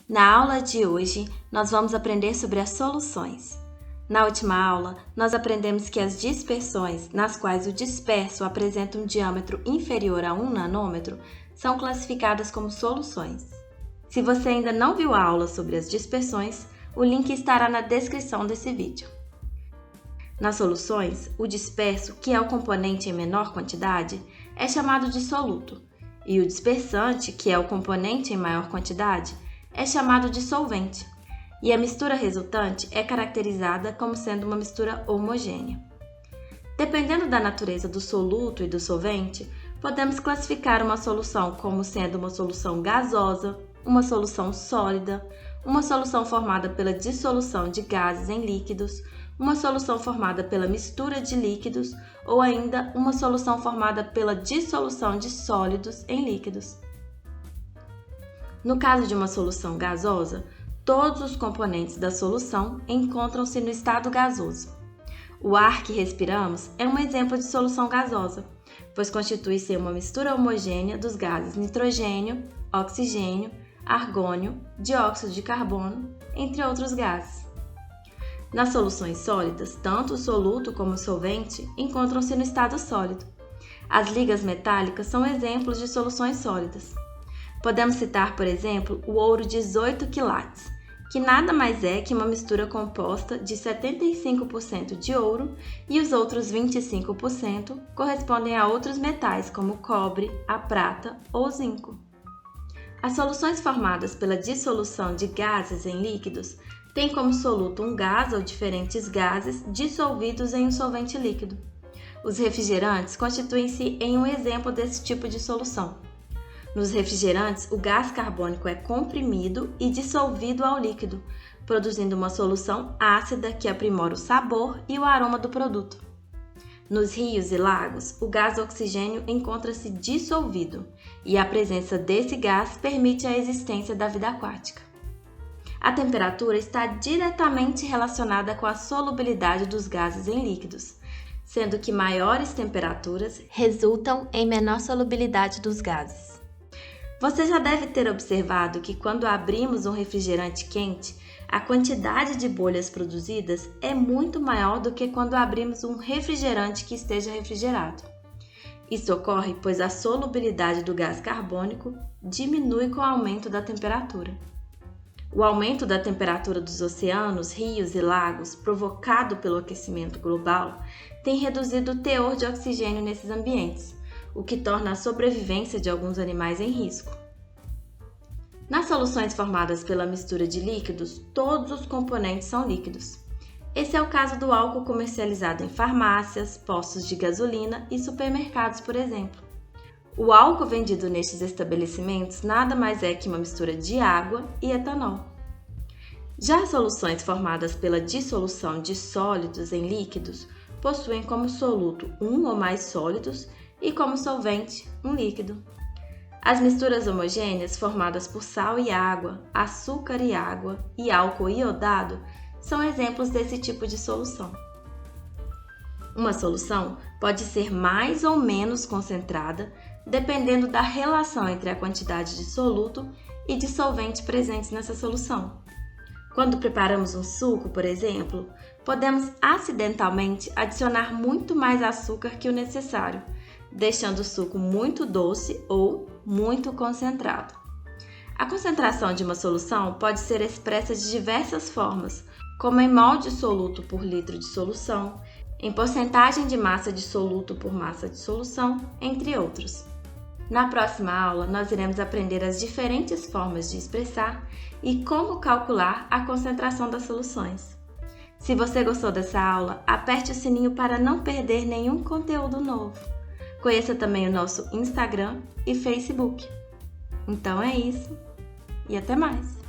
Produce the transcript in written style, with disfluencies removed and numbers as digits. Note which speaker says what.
Speaker 1: Na aula de hoje, nós vamos aprender sobre as soluções. Na última aula, nós aprendemos que as dispersões, nas quais o disperso apresenta um diâmetro inferior a 1 nanômetro, são classificadas como soluções. Se você ainda não viu a aula sobre as dispersões, o link estará na descrição desse vídeo. Nas soluções, o disperso, que é o componente em menor quantidade, é chamado de soluto, e o dispersante, que é o componente em maior quantidade, é chamado de solvente, e a mistura resultante é caracterizada como sendo uma mistura homogênea. Dependendo da natureza do soluto e do solvente, podemos classificar uma solução como sendo uma solução gasosa, uma solução sólida, uma solução formada pela dissolução de gases em líquidos, uma solução formada pela mistura de líquidos ou ainda uma solução formada pela dissolução de sólidos em líquidos. No caso de uma solução gasosa, todos os componentes da solução encontram-se no estado gasoso. O ar que respiramos é um exemplo de solução gasosa, pois constitui-se uma mistura homogênea dos gases nitrogênio, oxigênio, argônio, dióxido de carbono, entre outros gases. Nas soluções sólidas, tanto o soluto como o solvente encontram-se no estado sólido. As ligas metálicas são exemplos de soluções sólidas. Podemos citar, por exemplo, o ouro 18 quilates, que nada mais é que uma mistura composta de 75% de ouro e os outros 25% correspondem a outros metais como o cobre, a prata ou o zinco. As soluções formadas pela dissolução de gases em líquidos têm como soluto um gás ou diferentes gases dissolvidos em um solvente líquido. Os refrigerantes constituem-se em um exemplo desse tipo de solução. Nos refrigerantes, o gás carbônico é comprimido e dissolvido ao líquido, produzindo uma solução ácida que aprimora o sabor e o aroma do produto. Nos rios e lagos, o gás oxigênio encontra-se dissolvido e a presença desse gás permite a existência da vida aquática. A temperatura está diretamente relacionada com a solubilidade dos gases em líquidos, sendo que maiores temperaturas resultam em menor solubilidade dos gases. Você já deve ter observado que quando abrimos um refrigerante quente, a quantidade de bolhas produzidas é muito maior do que quando abrimos um refrigerante que esteja refrigerado. Isso ocorre pois a solubilidade do gás carbônico diminui com o aumento da temperatura. O aumento da temperatura dos oceanos, rios e lagos, provocado pelo aquecimento global, tem reduzido o teor de oxigênio nesses ambientes, o que torna a sobrevivência de alguns animais em risco. Nas soluções formadas pela mistura de líquidos, todos os componentes são líquidos. Esse é o caso do álcool comercializado em farmácias, postos de gasolina e supermercados, por exemplo. O álcool vendido nestes estabelecimentos nada mais é que uma mistura de água e etanol. Já as soluções formadas pela dissolução de sólidos em líquidos possuem como soluto um ou mais sólidos e como solvente um líquido. As misturas homogêneas formadas por sal e água, açúcar e água e álcool iodado são exemplos desse tipo de solução. Uma solução pode ser mais ou menos concentrada dependendo da relação entre a quantidade de soluto e de solvente presentes nessa solução. Quando preparamos um suco, por exemplo, podemos acidentalmente adicionar muito mais açúcar que o necessário, deixando o suco muito doce ou muito concentrado. A concentração de uma solução pode ser expressa de diversas formas, como em mol de soluto por litro de solução, em porcentagem de massa de soluto por massa de solução, entre outros. Na próxima aula, nós iremos aprender as diferentes formas de expressar e como calcular a concentração das soluções. Se você gostou dessa aula, aperte o sininho para não perder nenhum conteúdo novo. Conheça também o nosso Instagram e Facebook. Então é isso e até mais!